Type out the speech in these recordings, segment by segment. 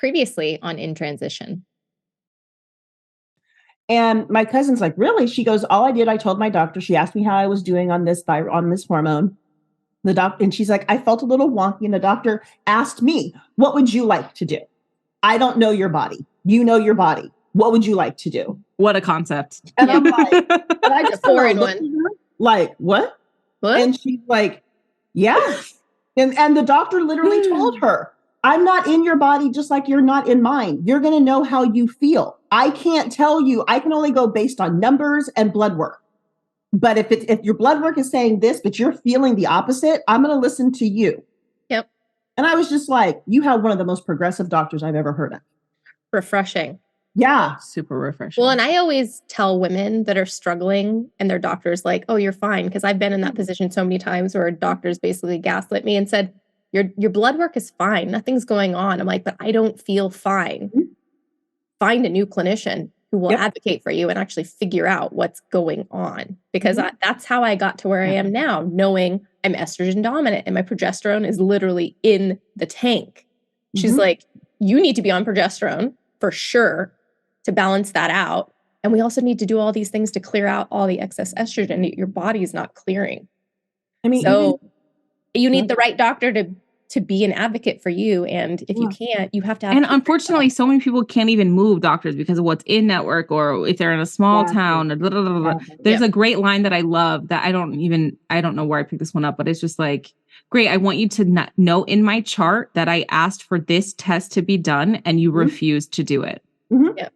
previously on In Transition. And my cousin's like, really? She goes, all I did, I told my doctor, she asked me how I was doing on this hormone. The doctor, and she's like, I felt a little wonky. And the doctor asked me, what would you like to do? I don't know your body. You know your body. What would you like to do? What a concept. And I'm like, and I just foreign one. Like, what? And she's like, yeah. And the doctor literally told her, I'm not in your body just like you're not in mine. You're going to know how you feel. I can't tell you. I can only go based on numbers and blood work. But if your blood work is saying this, but you're feeling the opposite, I'm going to listen to you. Yep. And I was just like, you have one of the most progressive doctors I've ever heard of. Refreshing. Yeah. Super refreshing. Well, and I always tell women that are struggling and their doctor's like, oh, you're fine. Because I've been in that position so many times where doctors basically gaslit me and said, your blood work is fine. Nothing's going on. I'm like, but I don't feel fine. Mm-hmm. Find a new clinician who will advocate for you and actually figure out what's going on. Because that's how I got to where I am now, knowing I'm estrogen dominant and my progesterone is literally in the tank. She's like, you need to be on progesterone for sure to balance that out. And we also need to do all these things to clear out all the excess estrogen that your body is not clearing. I mean, so you need the right doctor to be an advocate for you. And if you can't, you have to. And unfortunately, so many people can't even move doctors because of what's in network, or if they're in a small town. There's a great line that I love that I don't know where I picked this one up, but it's just like, great. I want you to know in my chart that I asked for this test to be done and you refused to do it. Yeah.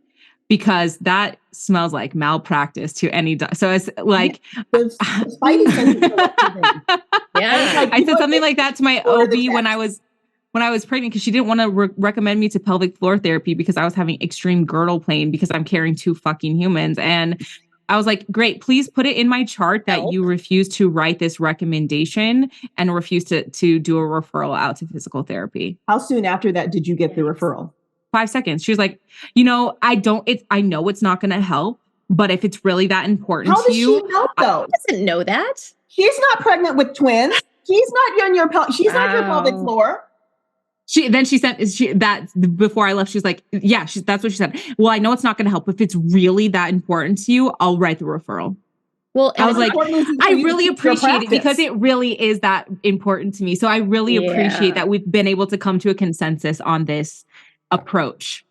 Because that smells like malpractice to any so it's like I said something like that to my OB when I was pregnant, because she didn't want to recommend me to pelvic floor therapy because I was having extreme girdle pain because I'm carrying 2 fucking humans. And I was like, great, please put it in my chart that you refuse to write this recommendation and refuse to do a referral out to physical therapy. How soon after that did you get the referral? 5 seconds. She was like, I know it's not going to help, but if it's really that important to you. How does she know though? She doesn't know that. She's not pregnant with twins. She's not on your she's not your pelvic floor. Before I left, she was like, yeah, that's what she said. Well, I know it's not going to help. If it's really that important to you, I'll write the referral. Well, I was like, I really appreciate it because it really is that important to me. So I really appreciate that we've been able to come to a consensus on this approach.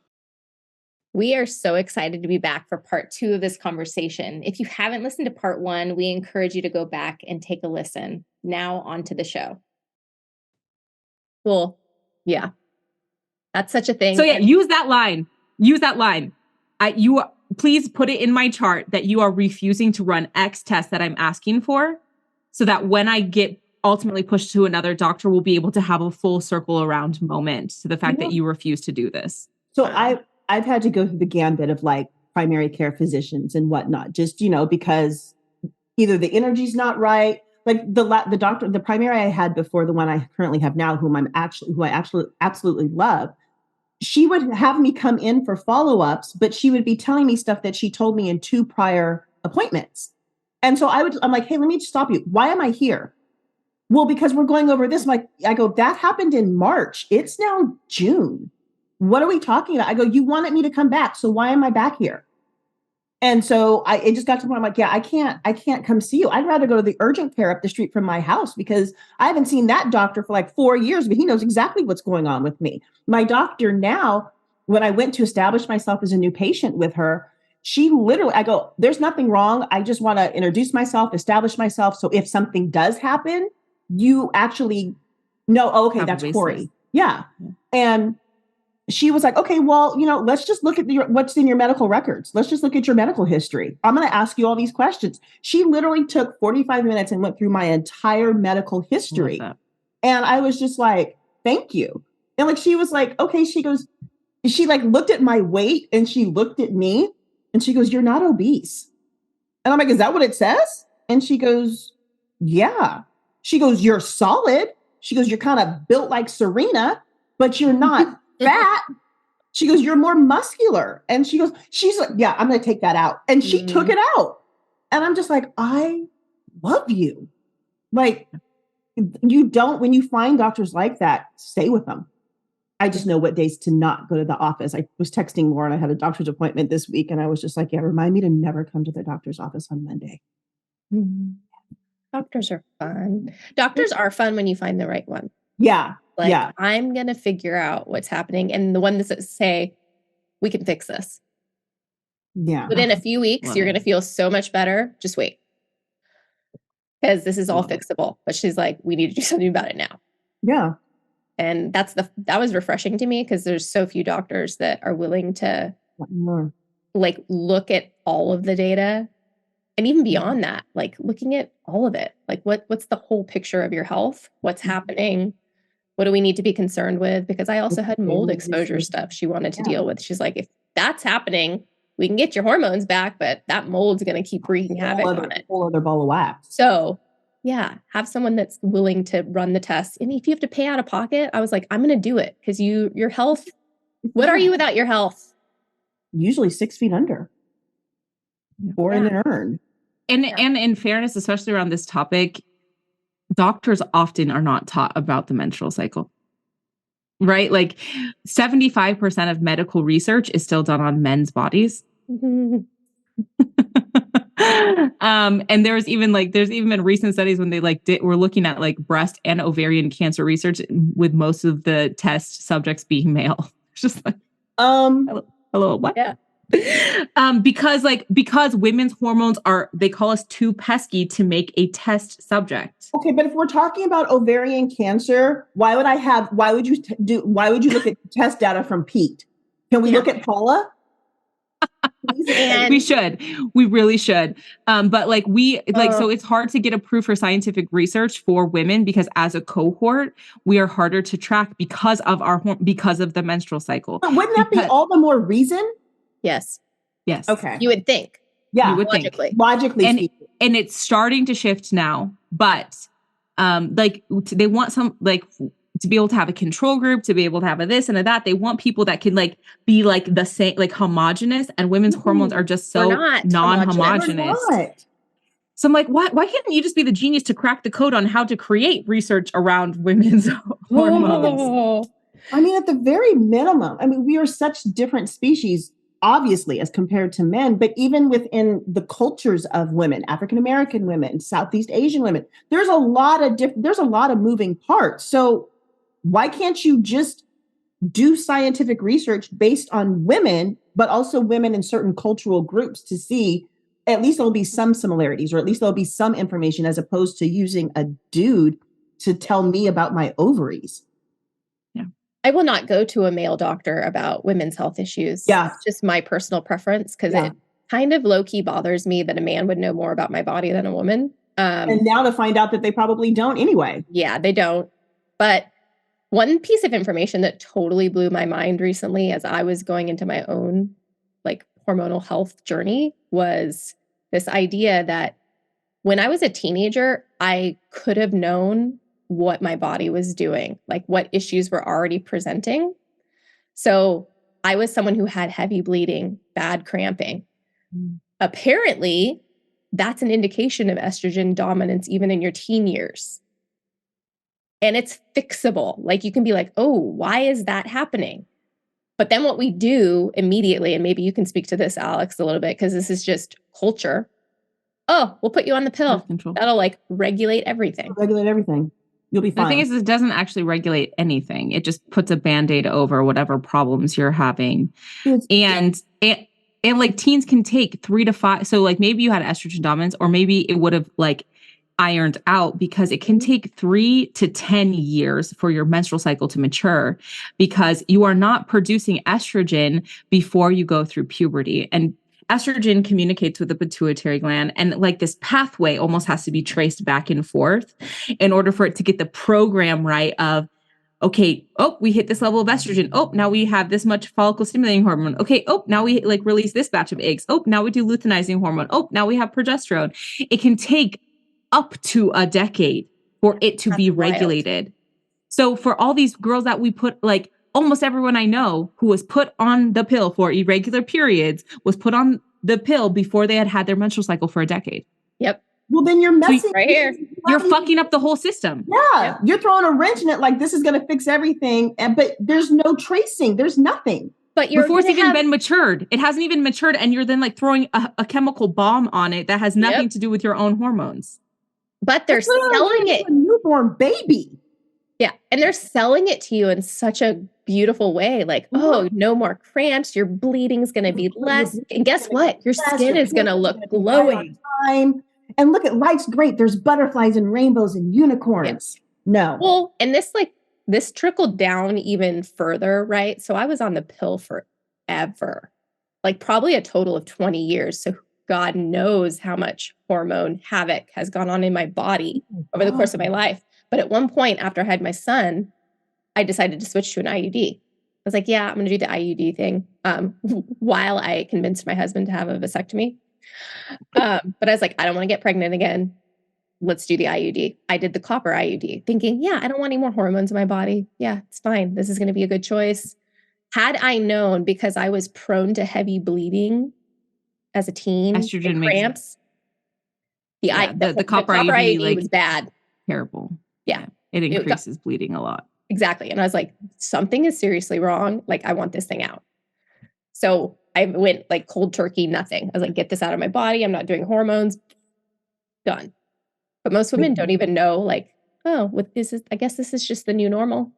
We are so excited to be back for part 2 of this conversation. If you haven't listened to part 1, we encourage you to go back and take a listen. Now on to the show. Well, yeah, that's such a thing. So use that line. Please put it in my chart that you are refusing to run X test that I'm asking for, so that when I get ultimately pushed to another doctor, we'll be able to have a full circle around moment to the fact that you refuse to do this. So I've had to go through the gambit of like primary care physicians and whatnot, just, because either the energy's not right. Like the primary I had before, the one I currently have now, who I absolutely love, she would have me come in for follow-ups, but she would be telling me stuff that she told me in 2 prior appointments. And so I'm like, hey, let me stop you. Why am I here? Well, because we're going over this. I go, that happened in March. It's now June. What are we talking about? I go, you wanted me to come back. So why am I back here? And so it just got to the point, I'm like, yeah, I can't come see you. I'd rather go to the urgent care up the street from my house because I haven't seen that doctor for like 4 years, but he knows exactly what's going on with me. My doctor now, when I went to establish myself as a new patient with her, I go, there's nothing wrong. I just want to introduce myself, establish myself. So if something does happen, you actually know, oh, okay, that's Corey. Yeah. And she was like, okay, well, let's just look at what's in your medical records. Let's just look at your medical history. I'm going to ask you all these questions. She literally took 45 minutes and went through my entire medical history. And I was just like, thank you. And like, she was like, okay, she like looked at my weight and she looked at me and she goes, you're not obese. And I'm like, is that what it says? And she goes, yeah. She goes, you're solid. She goes, you're kind of built like Serena, but you're not fat. She goes, you're more muscular. And she's like, yeah, I'm going to take that out. And she took it out. And I'm just like, I love you. Like, when you find doctors like that, stay with them. I just know what days to not go to the office. I was texting Lauren. I had a doctor's appointment this week, and I was just like, yeah, remind me to never come to the doctor's office on Monday. Mhm. Doctors are fun. Doctors are fun when you find the right one. Yeah. Like, yeah. I'm going to figure out what's happening. And the ones that say, we can fix this. Yeah. Within a few weeks, Love you're it. going to feel so much better. Just wait. Because this is all Love it. fixable. But she's like, we need to do something about it now. Yeah. And that was refreshing to me because there's so few doctors that are willing to More. like look at all of the data. And even beyond that, like looking at all of it, like what's the whole picture of your health? What's happening? What do we need to be concerned with? Because I also had mold exposure stuff she wanted to deal with. She's like, if that's happening, we can get your hormones back, but that mold's going to keep wreaking havoc on it. Whole other ball of wax. So yeah, have someone that's willing to run the test. And if you have to pay out of pocket, I was like, I'm going to do it because your health. What are you without your health? Usually 6 feet under. Or in an urn. And in fairness, especially around this topic, doctors often are not taught about the menstrual cycle. Right? Like 75% of medical research is still done on men's bodies. And there's even been recent studies when they were looking at like breast and ovarian cancer research with most of the test subjects being male. Just like, hello, what? Yeah. Because women's hormones they call us too pesky to make a test subject. Okay, but if we're talking about ovarian cancer, why would you look at test data from Pete? Can we look at Paula? We should. We really should. But so it's hard to get approved for scientific research for women because as a cohort, we are harder to track because of the menstrual cycle. But wouldn't that be all the more reason? Yes. Okay. You would think. Yeah. You would logically. think. Logically speaking. And it's starting to shift now, but they want some to be able to have a control group, to be able to have a this and a that. They want people that can be like the same, like homogenous, and women's hormones are just so non-homogenous. So I'm like, why can't you just be the genius to crack the code on how to create research around women's hormones? I mean, at the very minimum, we are such different species, obviously, as compared to men, but even within the cultures of women, African-American women, Southeast Asian women, there's a lot of moving parts. So why can't you just do scientific research based on women, but also women in certain cultural groups to see at least there'll be some similarities, or at least there'll be some information, as opposed to using a dude to tell me about my ovaries. Yeah. I will not go to a male doctor about women's health issues. Yeah. It's just my personal preference because it kind of low-key bothers me that a man would know more about my body than a woman. And now to find out that they probably don't anyway. Yeah, they don't. But one piece of information that totally blew my mind recently as I was going into my own hormonal health journey was this idea that when I was a teenager, I could have known what my body was doing, like what issues were already presenting. So I was someone who had heavy bleeding, bad cramping. Apparently, that's an indication of estrogen dominance even in your teen years. And it's fixable. Like you can be like, oh, why is that happening? But then what we do immediately, and maybe you can speak to this, Alyx, a little bit, because this is just culture. Oh, we'll put you on the pill. That'll regulate everything. Regulate everything. You'll be fine. The thing is, it doesn't actually regulate anything. It just puts a Band-Aid over whatever problems you're having. And teens can take 3 to 5. So maybe you had estrogen dominance, or maybe it would have ironed out, because it can take 3 to 10 years for your menstrual cycle to mature, because you are not producing estrogen before you go through puberty. And estrogen communicates with the pituitary gland, and this pathway almost has to be traced back and forth in order for it to get the program right of, okay, oh, we hit this level of estrogen. Oh, now we have this much follicle stimulating hormone. Okay, oh, now we release this batch of eggs. Oh, now we do luteinizing hormone. Oh, now we have progesterone. It can take up to a decade for it to be regulated. Wild. So for all these girls that we put, almost everyone I know who was put on the pill for irregular periods was put on the pill before they had their menstrual cycle for a decade. Yep. Well, then you're messing right here. You're fucking up the whole system. Yeah. You're throwing a wrench in it like this is going to fix everything. But there's no tracing. There's nothing. But you're before it's even been matured. It hasn't even matured. And you're then like throwing a chemical bomb on it that has nothing to do with your own hormones. But they're selling it. A newborn baby. Yeah. And they're selling it to you in such a beautiful way. Like, oh, no more cramps. Your bleeding's going to be less. And guess what? Your skin is going to look glowing. And look at life's great. There's butterflies and rainbows and unicorns. No. Well, and this trickled down even further, right? So I was on the pill forever, like probably a total of 20 years. So God knows how much hormone havoc has gone on in my body over the course of my life. But at one point after I had my son, I decided to switch to an IUD. I was like, yeah, I'm going to do the IUD thing while I convinced my husband to have a vasectomy. But I was like, I don't want to get pregnant again. Let's do the IUD. I did the copper IUD thinking, yeah, I don't want any more hormones in my body. Yeah, it's fine. This is going to be a good choice. Had I known, because I was prone to heavy bleeding as a teen, estrogen cramps, the copper IUD like, was bad. Terrible. Yeah. It increases bleeding a lot. Exactly. And I was like, something is seriously wrong. Like, I want this thing out. So I went like cold turkey, nothing. I was like, get this out of my body. I'm not doing hormones. Done. But most women don't even know, like, oh, I guess this is just the new normal.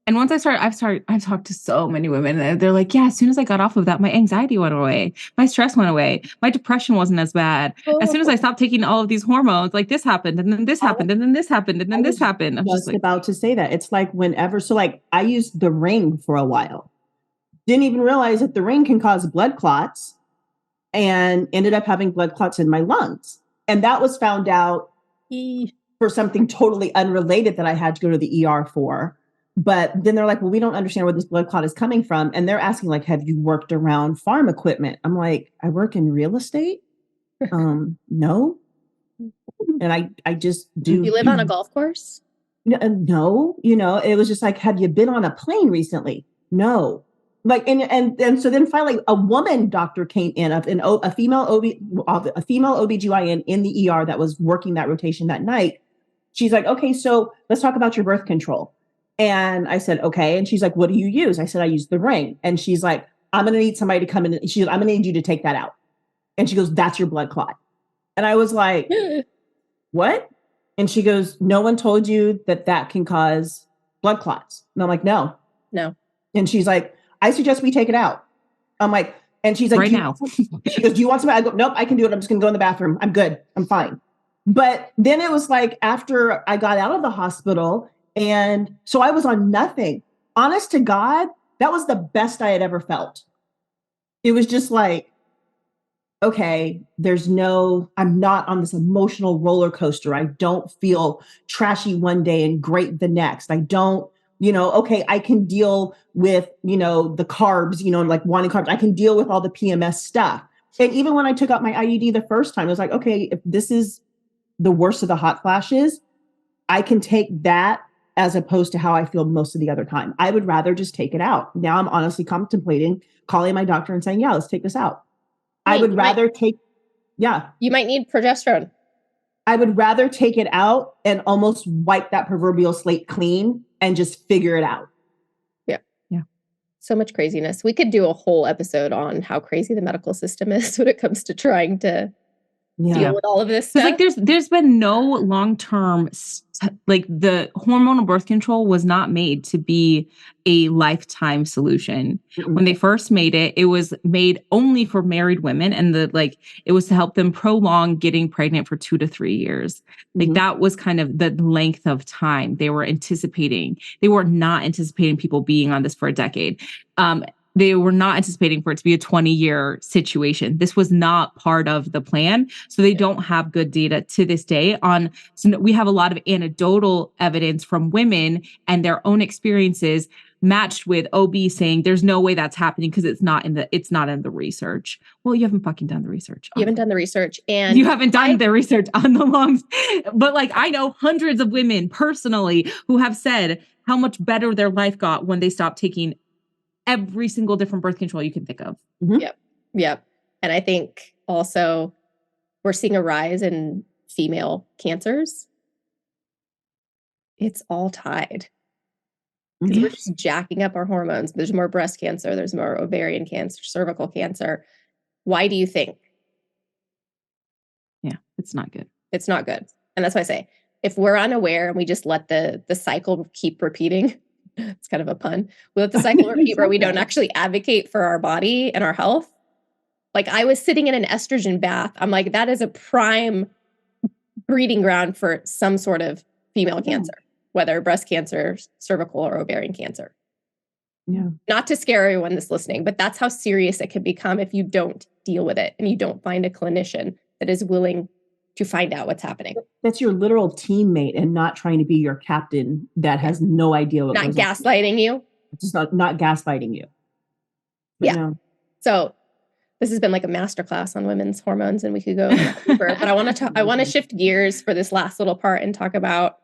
And once I've talked to so many women, and they're like, yeah, as soon as I got off of that, my anxiety went away. My stress went away. My depression wasn't as bad. As soon as I stopped taking all of these hormones, like this happened, and then this happened, and then this happened, and then this happened. I'm just like, about to say that. It's like whenever, so like I used the ring for a while. Didn't even realize that the ring can cause blood clots, and ended up having blood clots in my lungs. And that was found out for something totally unrelated that I had to go to the ER for. But then they're like, well, we don't understand where this blood clot is coming from. And they're asking, like, have you worked around farm equipment? I'm like, I work in real estate. No. And I just do. You live on a golf course? No, it was just like, have you been on a plane recently? No. Like, and so then finally a woman doctor came in, a female OBGYN in the ER that was working that rotation that night. She's like, okay, so let's talk about your birth control. And I said, okay. And she's like, what do you use? I said, I use the ring. And she's like, I'm going to need somebody to come in. I'm going to need you to take that out. And she goes, that's your blood clot. And I was like, what? And she goes, no one told you that can cause blood clots. And I'm like, no. And she's like, I suggest we take it out. I'm like, and she's like, right now. She goes, do you want somebody? I go, nope, I can do it. I'm just going to go in the bathroom. I'm good. I'm fine. But then it was like, after I got out of the hospital, and so I was on nothing. Honest to God, that was the best I had ever felt. It was just like, okay, I'm not on this emotional roller coaster. I don't feel trashy one day and great the next. I don't, okay, I can deal with, the carbs, and like wanting carbs. I can deal with all the PMS stuff. And even when I took out my IUD the first time, I was like, okay, if this is the worst of the hot flashes, I can take that as opposed to how I feel most of the other time. I would rather just take it out. Now I'm honestly contemplating calling my doctor and saying, yeah, let's take this out. I would rather you might need progesterone. I would rather take it out and almost wipe that proverbial slate clean and just figure it out. Yeah. So much craziness. We could do a whole episode on how crazy the medical system is when it comes to trying to deal with all of this stuff. Like there's been no long-term, like the hormonal birth control was not made to be a lifetime solution. Mm-hmm. When they first made it, it was made only for married women, and it was to help them prolong getting pregnant for 2 to 3 years. Like that was kind of the length of time they were anticipating. They were not anticipating people being on this for a decade. They were not anticipating for it to be a 20-year situation. This was not part of the plan. So they don't have good data to this day on, so we have a lot of anecdotal evidence from women and their own experiences matched with OB saying there's no way that's happening because it's not in the research. Well, you haven't fucking done the research. You haven't done the research, and you haven't done the research on the lungs. But like, I know hundreds of women personally who have said how much better their life got when they stopped taking every single different birth control you can think of. Mm-hmm. Yep. And I think also we're seeing a rise in female cancers, it's all tied. Because we're just jacking up our hormones. There's more breast cancer, there's more ovarian cancer, cervical cancer. Why do you think? Yeah, it's not good. It's not good. And that's why I say, if we're unaware and we just let the cycle keep repeating, it's kind of a pun. We let the cycle repeat where we don't actually advocate for our body and our health. Like I was sitting in an estrogen bath. I'm like, that is a prime breeding ground for some sort of female cancer, whether breast cancer, cervical, or ovarian cancer. Yeah. Not to scare everyone that's listening, but that's how serious it can become if you don't deal with it and you don't find a clinician that is willing to find out what's happening. That's your literal teammate and not trying to be your captain that has no idea what not gaslighting you. Just not gaslighting you. But yeah. No. So this has been like a masterclass on women's hormones, and we could go deeper. But I want to shift gears for this last little part and talk about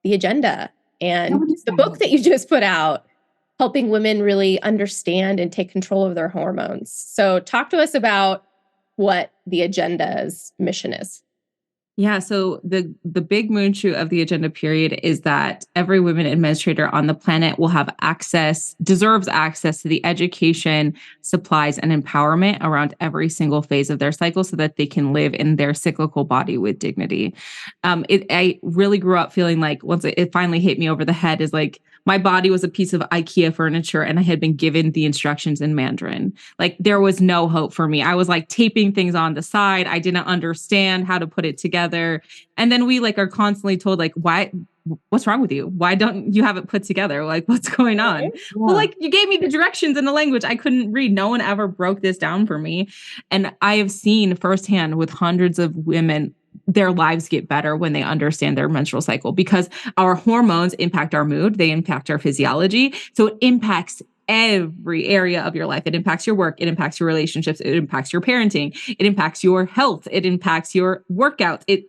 the agenda and the book that you just put out, helping women really understand and take control of their hormones. So talk to us about what the agenda's mission is. Yeah, so the big moonshoot of the agenda period is that every woman administrator on the planet will have deserves access to the education, supplies, and empowerment around every single phase of their cycle so that they can live in their cyclical body with dignity. I really grew up feeling like once it finally hit me over the head is like, my body was a piece of IKEA furniture and I had been given the instructions in Mandarin. Like there was no hope for me. I was like taping things on the side. I didn't understand how to put it together. And then we like are constantly told like, what's wrong with you? Why don't you have it put together? Like what's going on? Yeah. Well, like you gave me the directions in a language I couldn't read. No one ever broke this down for me. And I have seen firsthand with hundreds of women, their lives get better when they understand their menstrual cycle because our hormones impact our mood, they impact our physiology. So it impacts every area of your life. It impacts your work, it impacts your relationships, it impacts your parenting, it impacts your health, it impacts your workouts.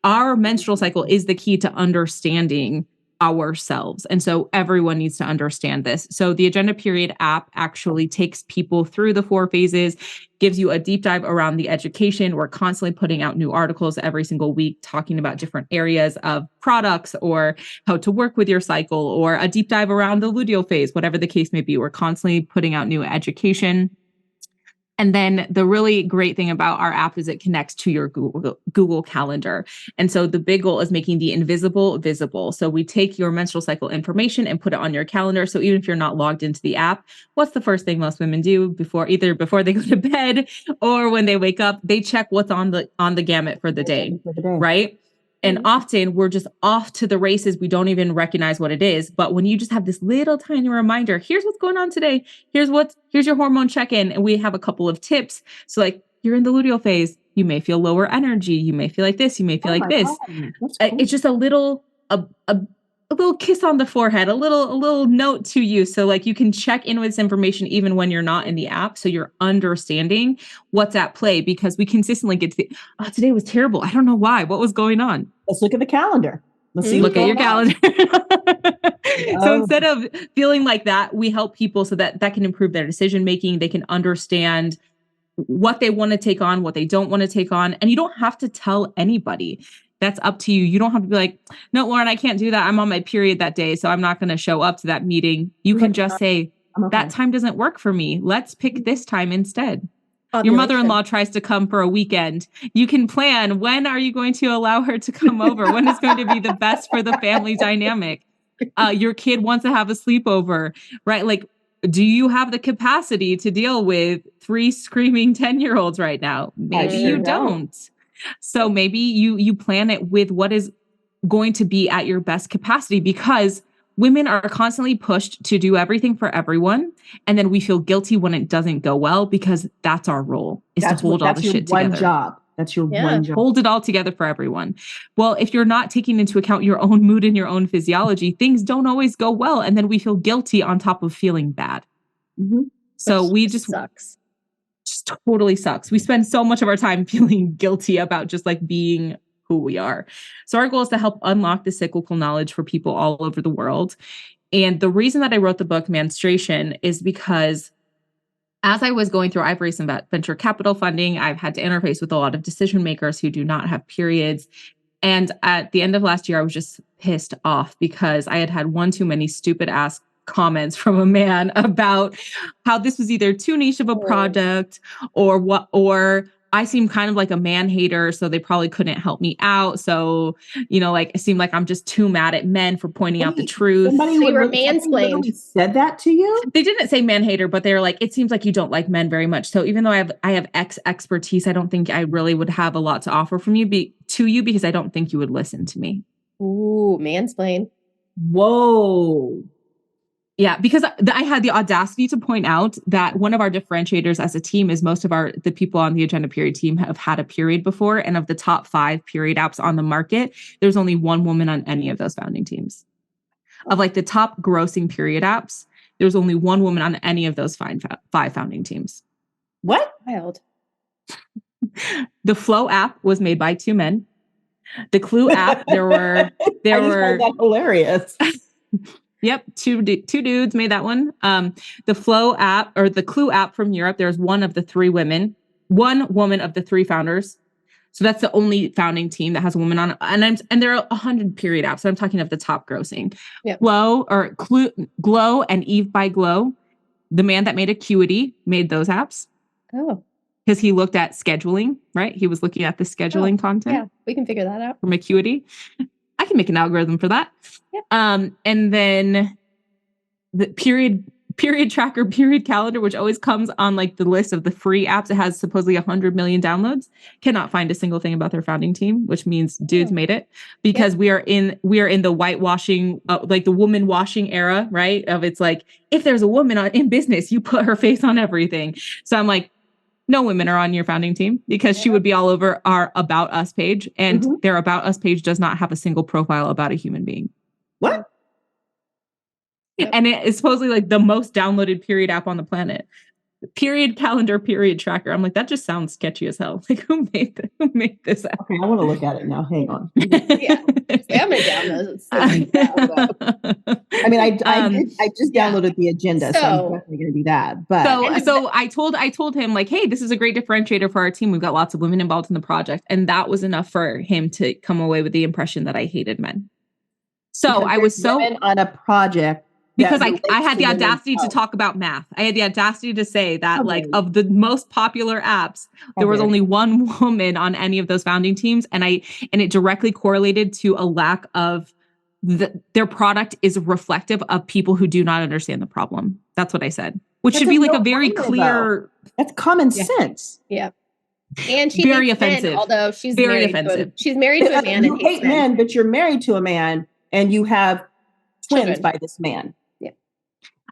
Our menstrual cycle is the key to understanding ourselves. And so everyone needs to understand this. So the Agenda Period app actually takes people through the 4 phases, gives you a deep dive around the education. We're constantly putting out new articles every single week talking about different areas of products or how to work with your cycle or a deep dive around the luteal phase, whatever the case may be. We're constantly putting out new education. And then the really great thing about our app is it connects to your Google Calendar. And so the big goal is making the invisible visible. So we take your menstrual cycle information and put it on your calendar. So even if you're not logged into the app, what's the first thing most women do before they go to bed or when they wake up? They check what's on the gamut for the day, right? And often we're just off to the races. We don't even recognize what it is. But when you just have this little tiny reminder, here's what's going on today. Here's your hormone check-in. And we have a couple of tips. So like you're in the luteal phase, you may feel lower energy. You may feel like this. You may feel like this. Cool. It's just a little kiss on the forehead, a little note to you. So like you can check in with this information even when you're not in the app. So you're understanding what's at play because we consistently get to today was terrible. I don't know why. What was going on? Let's look at the calendar. Let's see. Look at your calendar. So instead of feeling like that, we help people so that can improve their decision making. They can understand what they want to take on, what they don't want to take on. And you don't have to tell anybody. That's up to you. You don't have to be like, no, Lauren, I can't do that. I'm on my period that day, so I'm not going to show up to that meeting. You can just say, that time doesn't work for me. Let's pick this time instead. Your mother-in-law tries to come for a weekend. You can plan, when are you going to allow her to come over? When is going to be the best for the family dynamic? Your kid wants to have a sleepover, right? Like, do you have the capacity to deal with 3 screaming 10-year-olds right now? Maybe you don't. So maybe you plan it with what is going to be at your best capacity because women are constantly pushed to do everything for everyone. And then we feel guilty when it doesn't go well because that's our role is to hold all the shit together. One job. That's your one job. Hold it all together for everyone. Well, if you're not taking into account your own mood and your own physiology, things don't always go well. And then we feel guilty on top of feeling bad. Mm-hmm. So we just sucks. Just totally sucks. We spend so much of our time feeling guilty about just like being who we are. So our goal is to help unlock the cyclical knowledge for people all over the world. And the reason that I wrote the book Menstruation is because as I was going through, I've raised some venture capital funding. I've had to interface with a lot of decision makers who do not have periods. And at the end of last year, I was just pissed off because I had had one too many stupid ass comments from a man about how this was either too niche of a product or I seem kind of like a man hater, so they probably couldn't help me out. So, like it seemed like I'm just too mad at men for pointing out the truth. Somebody mansplained. Said that to you? They didn't say man hater, but they were like, it seems like you don't like men very much. So even though I have X expertise, I don't think I really would have a lot to offer from you because I don't think you would listen to me. Ooh, mansplain. Whoa. Yeah, because I had the audacity to point out that one of our differentiators as a team is most of the people on the Agenda Period team have had a period before. And of the top 5 period apps on the market, there's only one woman on any of those founding teams. Of like the top grossing period apps, there's only one woman on any of those 5 founding teams. What? Wild. The Flow app was made by 2 men. The Clue app, there were that hilarious. Yep, two dudes made that one. The Flow app or the Clue app from Europe, there's one woman of the 3 founders. So that's the only founding team that has a woman on it. And there are 100 period apps. So I'm talking of the top grossing. Yep. Glow and Eve by Glow, the man that made Acuity made those apps. Oh. Because he looked at scheduling, right? He was looking at the scheduling content. Yeah, we can figure that out. From Acuity. I can make an algorithm for that. Yeah. And then the period tracker, period calendar, which always comes on like the list of the free apps. It has supposedly 100 million downloads. Cannot find a single thing about their founding team, which means dudes made it because we are in the whitewashing, like the woman washing era, right? Of it's like, if there's a woman in business, you put her face on everything. So I'm like, no women are on your founding team because she would be all over our About Us page. And their About Us page does not have a single profile about a human being. What? And it is supposedly like the most downloaded period app on the planet. Period calendar, period tracker. I'm like, that just sounds sketchy as hell. Like, who made this app? Okay, I want to look at it now. Hang on. Yeah, I'm gonna download it. I mean, I just downloaded the agenda, so I'm definitely going to do that. But so I told him like, hey, this is a great differentiator for our team. We've got lots of women involved in the project, and that was enough for him to come away with the impression that I hated men. So I was so on a project. Because I had the audacity to talk about math. I had the audacity to say that of the most popular apps, there was only one woman on any of those founding teams. And it directly correlated to a lack of their product is reflective of people who do not understand the problem. That's what I said, which should be like a very clear. That's common sense. Yeah. And she's very offensive. Men, although she's very married offensive. She's married to a man and hates men. But you're married to a man and you have twins by this man.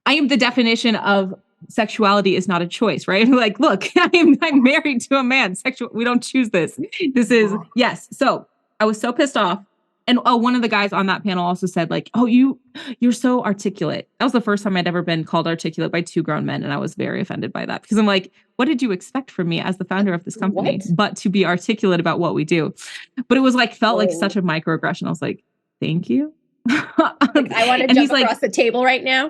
I am the definition of sexuality is not a choice, right? Like, look, I'm married to a man. We don't choose this. This is yes. So I was so pissed off. And one of the guys on that panel also said, like, oh, you're so articulate. That was the first time I'd ever been called articulate by 2 grown men. And I was very offended by that because I'm like, what did you expect from me as the founder of this company? But to be articulate about what we do. But it was like, felt like such a microaggression. I was like, thank you. Like, I want to jump across the table right now.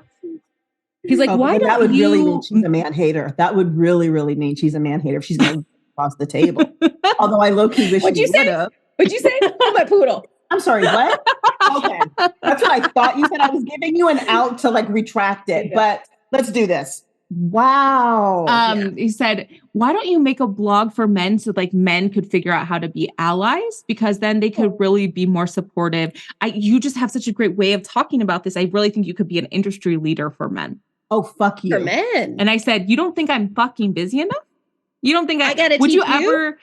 He's like, why don't that would you... really mean she's a man hater. That would really, really mean she's a man hater if she's going to across the table. Although I low-key wish What'd you say? What'd you say? Oh, my poodle. I'm sorry, what? Okay. That's what I thought you said. I was giving you an out to like retract it, but let's do this. Wow. He said, why don't you make a blog for men so like men could figure out how to be allies? Because then they could really be more supportive. You just have such a great way of talking about this. I really think you could be an industry leader for men. Oh, fuck you. For men. And I said, you don't think I'm fucking busy enough? You don't think I gotta would teach you ever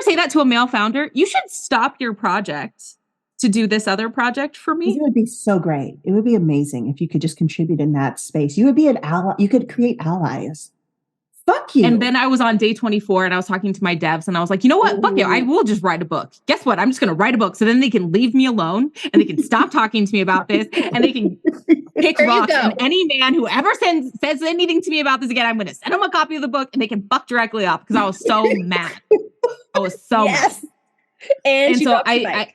say that to a male founder? You should stop your project to do this other project for me. It would be so great. It would be amazing if you could just contribute in that space. You would be an ally. You could create allies. Fuck you. And then I was on day 24 and I was talking to my devs and I was like, you know what? Fuck it. I will just write a book. Guess what? I'm just going to write a book. So then they can leave me alone and they can stop talking to me about this and they can pick rocks. And any man who ever says anything to me about this again, I'm going to send them a copy of the book and they can fuck directly off because I was so mad. I was so mad. And so I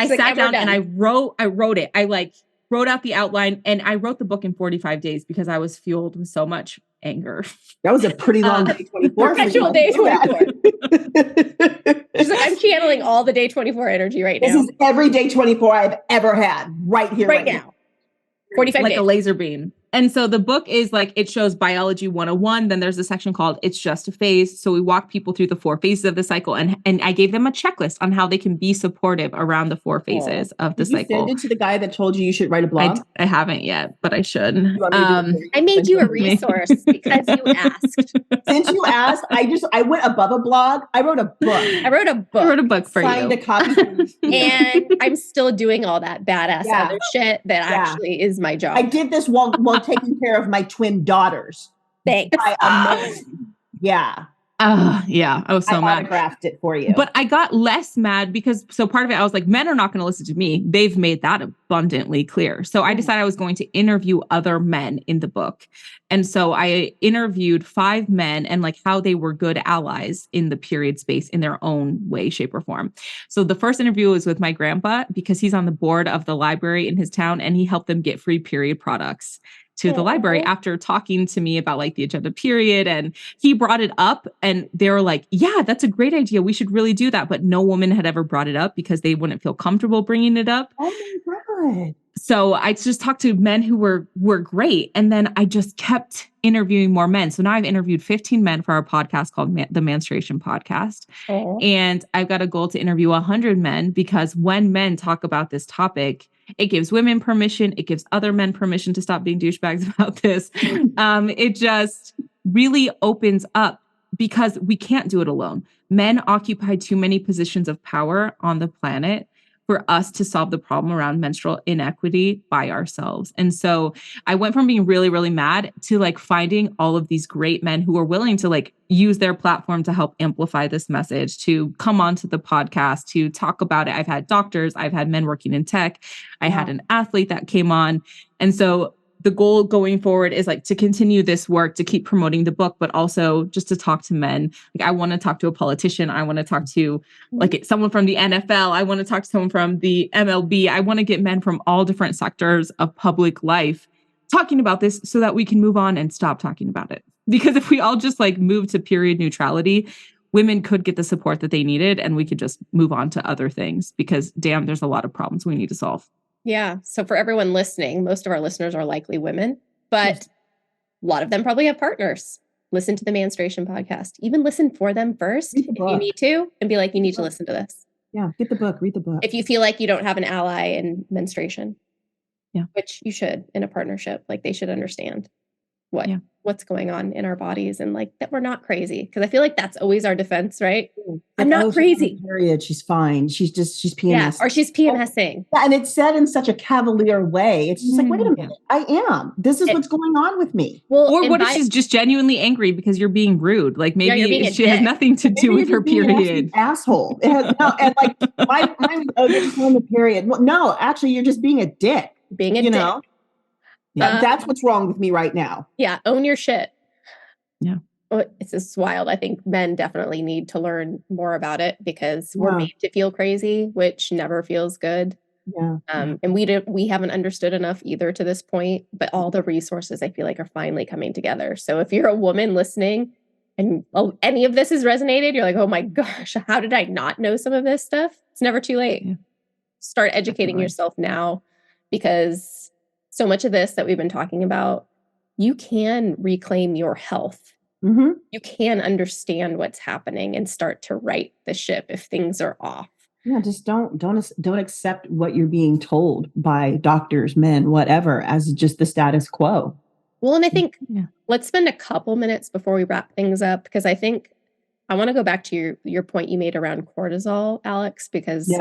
sat down and I wrote it. I like wrote out the outline and I wrote the book in 45 days because I was fueled with so much anger. That was a pretty long day 24. Perpetual day 24. She's like, I'm channeling all the day 24 energy right now. This is every day 24 I've ever had right here, right now. 45 like days. a laser beam. And so the book is like, it shows biology 101. Then there's a section called It's Just a Phase. So we walk people through the 4 phases of the cycle. And I gave them a checklist on how they can be supportive around the 4 phases of the cycle. Did you send it to the guy that told you should write a blog? I haven't yet, but I should. I made you a resource because you asked. Since you asked, I went above a blog. I wrote a book. I wrote a book for signed you. a copy. And I'm still doing all that badass other shit that actually is my job. I did this while taking care of my twin daughters. Thanks. Yeah. Yeah, I was so mad. I autographed it for you. But I got less mad because, so part of it, I was like, men are not going to listen to me. They've made that abundantly clear. So I decided I was going to interview other men in the book. And so I interviewed 5 men and like how they were good allies in the period space in their own way, shape, or form. So the first interview was with my grandpa because he's on the board of the library in his town and he helped them get free period products to the library after talking to me about like the agenda period. And he brought it up and they were like, yeah, that's a great idea. We should really do that. But no woman had ever brought it up because they wouldn't feel comfortable bringing it up. Oh my God. So I just talked to men who were great. And then I just kept interviewing more men. So now I've interviewed 15 men for our podcast called the Menstruation Podcast. And I've got a goal to interview 100 men because when men talk about this topic, it gives women permission. It gives other men permission to stop being douchebags about this. It just really opens up because we can't do it alone. Men occupy too many positions of power on the planet for us to solve the problem around menstrual inequity by ourselves. And so I went from being really, really mad to like finding all of these great men who are willing to like use their platform to help amplify this message, to come onto the podcast, to talk about it. I've had doctors, I've had men working in tech. I had an athlete that came on. And so the goal going forward is like to continue this work, to keep promoting the book, but also just to talk to men. Like I want to talk to a politician. I want to talk to like someone from the NFL. I want to talk to someone from the MLB. I want to get men from all different sectors of public life talking about this so that we can move on and stop talking about it. Because if we all just like move to period neutrality, women could get the support that they needed and we could just move on to other things because damn, there's a lot of problems we need to solve. Yeah. So for everyone listening, most of our listeners are likely women, but a lot of them probably have partners. Listen to the Menstruation Podcast. Even listen for them first if you need to and be like, you need to listen to this. Yeah. Get the book, read the book. If you feel like you don't have an ally in menstruation, which you should in a partnership, like they should understand what's going on in our bodies and like that we're not crazy. Cause I feel like that's always our defense, right? I'm not crazy. Period. She's fine. She's PMS. Yeah, or she's PMSing. Yeah, and it's said in such a cavalier way. It's just like, wait a minute, I am. This is what's going on with me. Well, or what if she's just genuinely angry because you're being rude? Like maybe she has nothing to do with her period. Asshole. It has, no, and like you're just on the period. Well, no, actually, you're just being a dick. Being a dick. Know? That's what's wrong with me right now. Yeah, own your shit. Yeah. It's just wild. I think men definitely need to learn more about it because we're made to feel crazy, which never feels good. Yeah. And we haven't understood enough either to this point, but all the resources I feel like are finally coming together. So if you're a woman listening and any of this has resonated, you're like, oh my gosh, how did I not know some of this stuff? It's never too late. Yeah. Start educating yourself now because so much of this that we've been talking about, you can reclaim your health. Mm-hmm. You can understand what's happening and start to right the ship if things are off. Yeah, just don't accept what you're being told by doctors, men, whatever, as just the status quo. Well, and I think let's spend a couple minutes before we wrap things up because I think I want to go back to your point you made around cortisol, Alyx, because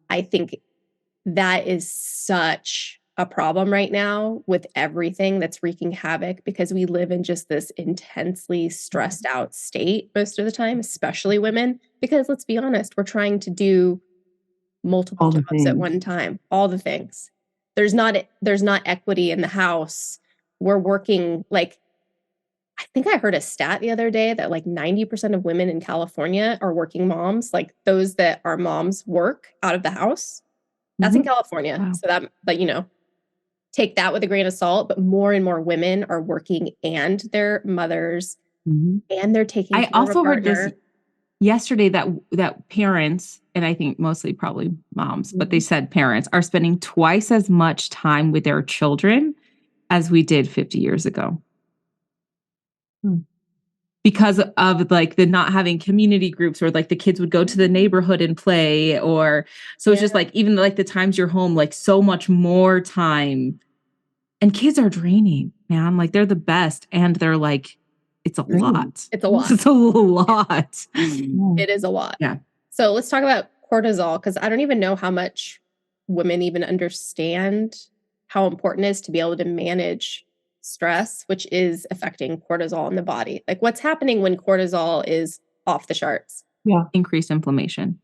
I think that is such a problem right now with everything that's wreaking havoc because we live in just this intensely stressed out state most of the time, especially women, because let's be honest, we're trying to do multiple jobs at one time, all the things. There's not equity in the house. We're working I think I heard a stat the other day that like 90% of women in California are working moms, like those that are moms work out of the house. That's in California. Wow. So that, but take that with a grain of salt, but more and more women are working and they're mothers and they're taking I care of a also heard this partner. yesterday that parents, and I think mostly probably moms, but they said parents are spending twice as much time with their children as we did 50 years ago. Because of like the not having community groups, or like the kids would go to the neighborhood and play, or so it's just like, even like the times you're home, like so much more time. And kids are draining, man. Like they're the best. And they're like, it's a lot. It's a lot. It's a lot. It is a lot. Yeah. So let's talk about cortisol, because I don't even know how much women even understand how important it is to be able to manage stress, which is affecting cortisol in the body. Like what's happening when cortisol is off the charts? Yeah. Increased inflammation.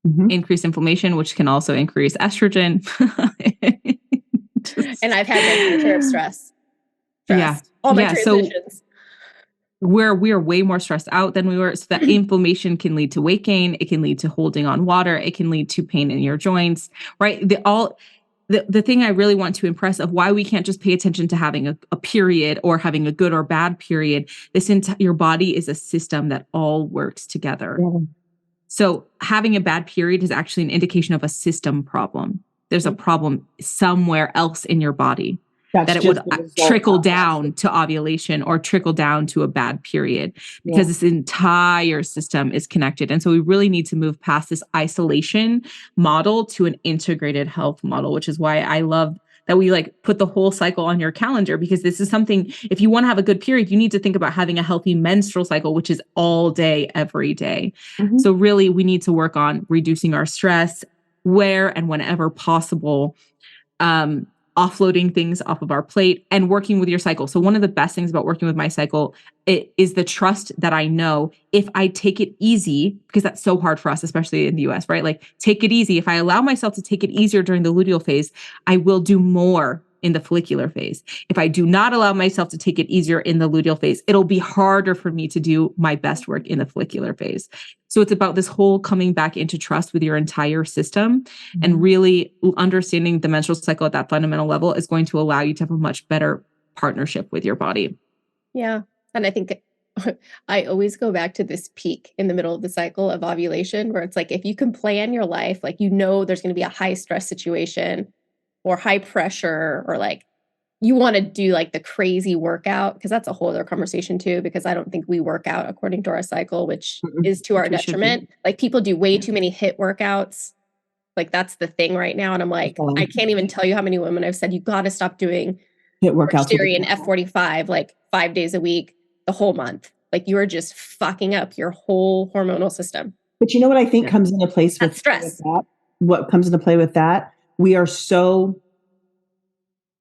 Increased inflammation, which can also increase estrogen. And I've had my fair share of stress. All my transitions. We're way more stressed out than we were. So that inflammation can lead to weight gain. It can lead to holding on water. It can lead to pain in your joints, right? The thing I really want to impress of why we can't just pay attention to having a period or having a good or bad period. Your body is a system that all works together. Yeah. So having a bad period is actually an indication of a system problem. There's a problem somewhere else in your body. That it would trickle down to ovulation or trickle down to a bad period, because this entire system is connected. And so we really need to move past this isolation model to an integrated health model, which is why I love that we like put the whole cycle on your calendar, because this is something, if you want to have a good period, you need to think about having a healthy menstrual cycle, which is all day, every day. So really we need to work on reducing our stress where and whenever possible, offloading things off of our plate and working with your cycle. So one of the best things about working with my cycle is the trust that I know if I take it easy, because that's so hard for us, especially in the US, right? Like take it easy. If I allow myself to take it easier during the luteal phase, I will do more in the follicular phase. If I do not allow myself to take it easier in the luteal phase, it'll be harder for me to do my best work in the follicular phase. So it's about this whole coming back into trust with your entire system, and really understanding the menstrual cycle at that fundamental level is going to allow you to have a much better partnership with your body. Yeah. And I think I always go back to this peak in the middle of the cycle of ovulation, where it's like, if you can plan your life, like, there's going to be a high stress situation or high pressure, or like you want to do like the crazy workout, because that's a whole other conversation too, because I don't think we work out according to our cycle, which is to our detriment. Like people do way too many HIIT workouts. Like that's the thing right now. And I'm like, I can't even tell you how many women I've said, you got to stop doing HIIT workouts and F45, like 5 days a week, the whole month. Like you are just fucking up your whole hormonal system. But you know what I think comes into place with stress? What comes into play with that? We are so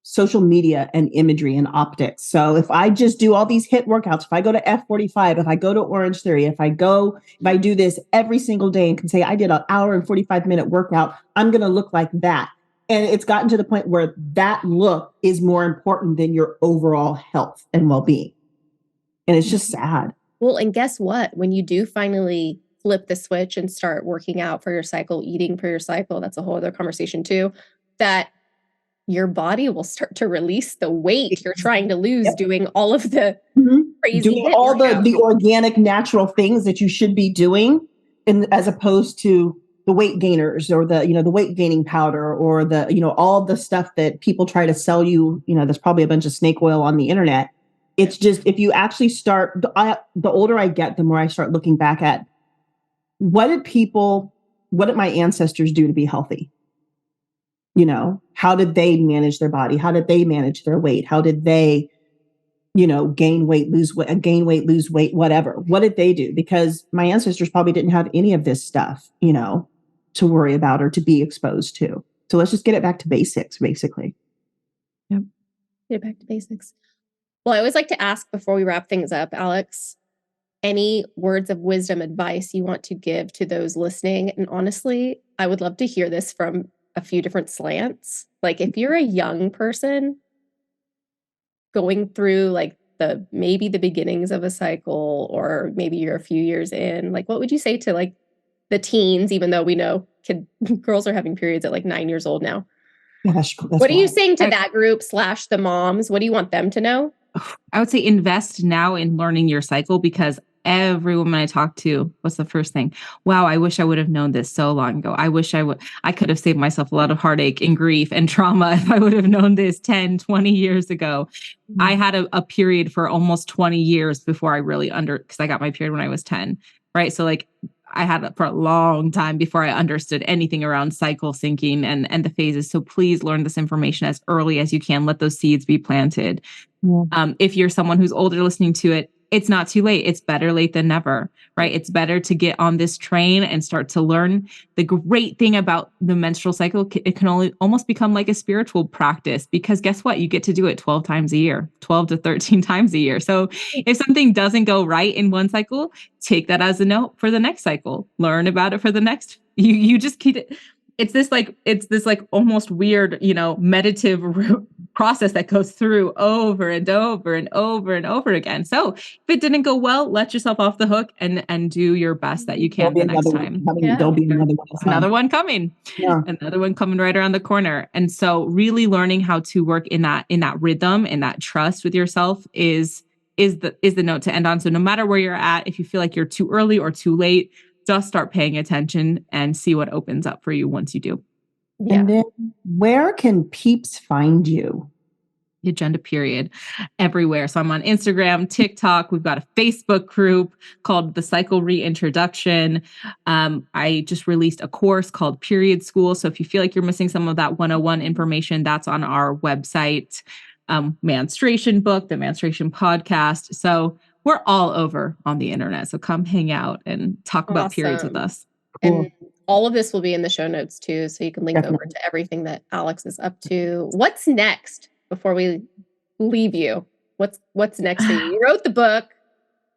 social media and imagery and optics. So if I just do all these HIIT workouts, if I go to F45, if I go to Orange Theory, if I do this every single day and can say I did an hour and 45-minute workout, I'm going to look like that. And it's gotten to the point where that look is more important than your overall health and well-being. And it's just sad. Well, and guess what? When you do finally flip the switch and start working out for your cycle, eating for your cycle, that's a whole other conversation too, that your body will start to release the weight you're trying to lose doing all of the crazy doing all the organic, natural things that you should be doing, and as opposed to the weight gainers or the weight gaining powder or all the stuff that people try to sell you. There's probably a bunch of snake oil on the internet. It's just, if you actually start, the older I get, the more I start looking back at what did my ancestors do to be healthy? How did they manage their body? How did they manage their weight? How did they, gain weight, lose weight, whatever? What did they do? Because my ancestors probably didn't have any of this stuff, to worry about or to be exposed to. So let's just get it back to basics, basically. Yep. Get it back to basics. Well, I always like to ask before we wrap things up, Alyx, any words of wisdom, advice you want to give to those listening? And honestly, I would love to hear this from a few different slants. Like if you're a young person going through like maybe the beginnings of a cycle, or maybe you're a few years in, like what would you say to like the teens, even though we know girls are having periods at like 9 years old now? Yeah, that's what are you wild. saying to that group / the moms? What do you want them to know? I would say invest now in learning your cycle, because every woman I talk to, what's the first thing? Wow, I wish I would have known this so long ago. I wish I could have saved myself a lot of heartache and grief and trauma if I would have known this 10, 20 years ago. I had a period for almost 20 years before I really because I got my period when I was 10, right? So like I had it for a long time before I understood anything around cycle syncing and the phases. So please learn this information as early as you can. Let those seeds be planted. Yeah. If you're someone who's older listening to it, it's not too late. It's better late than never, right? It's better to get on this train and start to learn. The great thing about the menstrual cycle, it can only almost become like a spiritual practice, because guess what? You get to do it 12 times a year, 12 to 13 times a year. So if something doesn't go right in one cycle, take that as a note for the next cycle. Learn about it for the next. You just keep it. It's this almost weird, meditative process that goes through over and over and over and over again. So if it didn't go well, let yourself off the hook and do your best that you can the next time. Don't be another one. Another one coming. Yeah. Another one coming right around the corner. And so really learning how to work in that rhythm and that trust with yourself is the note to end on. So no matter where you're at, if you feel like you're too early or too late, just start paying attention and see what opens up for you once you do. Yeah. And then where can peeps find you? The agenda period everywhere. So I'm on Instagram, TikTok. We've got a Facebook group called The Cycle Reintroduction. I just released a course called Period School. So if you feel like you're missing some of that 101 information, that's on our website. Menstruation book, the Menstruation podcast. So we're all over on the internet. So come hang out and talk about periods with us. Cool. And all of this will be in the show notes too. So you can link over to everything that Alyx is up to. What's next before we leave you? What's next for you? You wrote the book.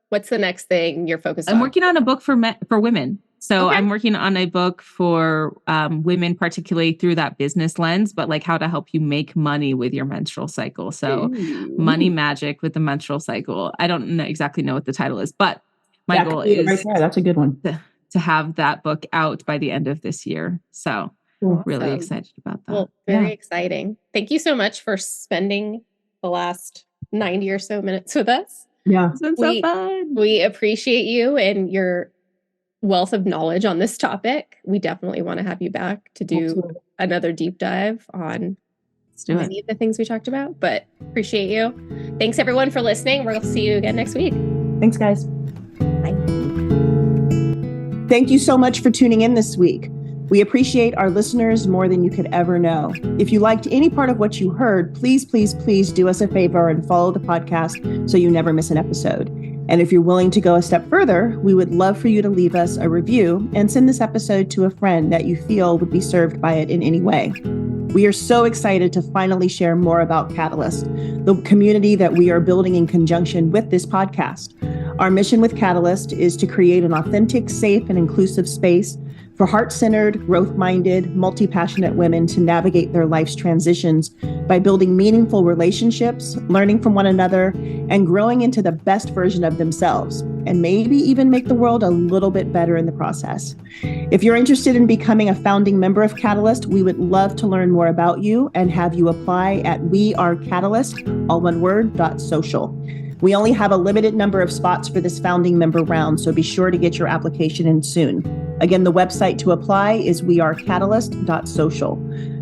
What's the next thing you're focused on? I'm working on a book for women. So Okay. I'm working on a book for women, particularly through that business lens, but like how to help you make money with your menstrual cycle. So money magic with the menstrual cycle. I don't exactly know what the title is, but my goal is right there. That's a good one. To have that book out by the end of this year. So really excited about that. Well, very exciting. Thank you so much for spending the last 90 or so minutes with us. Yeah. It's been so fun. We appreciate you and your wealth of knowledge on this topic. We definitely want to have you back to do another deep dive on many of the things we talked about, but appreciate you. Thanks everyone for listening. We'll see you again next week. Thanks, guys. Bye. Thank you so much for tuning in this week. We appreciate our listeners more than you could ever know. If you liked any part of what you heard, please, please, please do us a favor and follow the podcast so you never miss an episode. And if you're willing to go a step further, we would love for you to leave us a review and send this episode to a friend that you feel would be served by it in any way. We are so excited to finally share more about Catalyst, the community that we are building in conjunction with this podcast. Our mission with Catalyst is to create an authentic, safe, and inclusive space for heart-centered, growth-minded, multi-passionate women to navigate their life's transitions by building meaningful relationships, learning from one another, and growing into the best version of themselves, and maybe even make the world a little bit better in the process. If you're interested in becoming a founding member of Catalyst, we would love to learn more about you and have you apply at wearecatalyst, all one word, .social. We only have a limited number of spots for this founding member round, so be sure to get your application in soon. Again, the website to apply is wearecatalyst.social.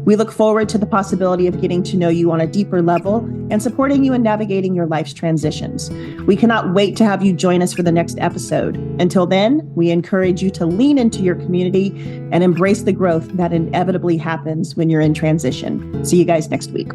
We look forward to the possibility of getting to know you on a deeper level and supporting you in navigating your life's transitions. We cannot wait to have you join us for the next episode. Until then, we encourage you to lean into your community and embrace the growth that inevitably happens when you're in transition. See you guys next week.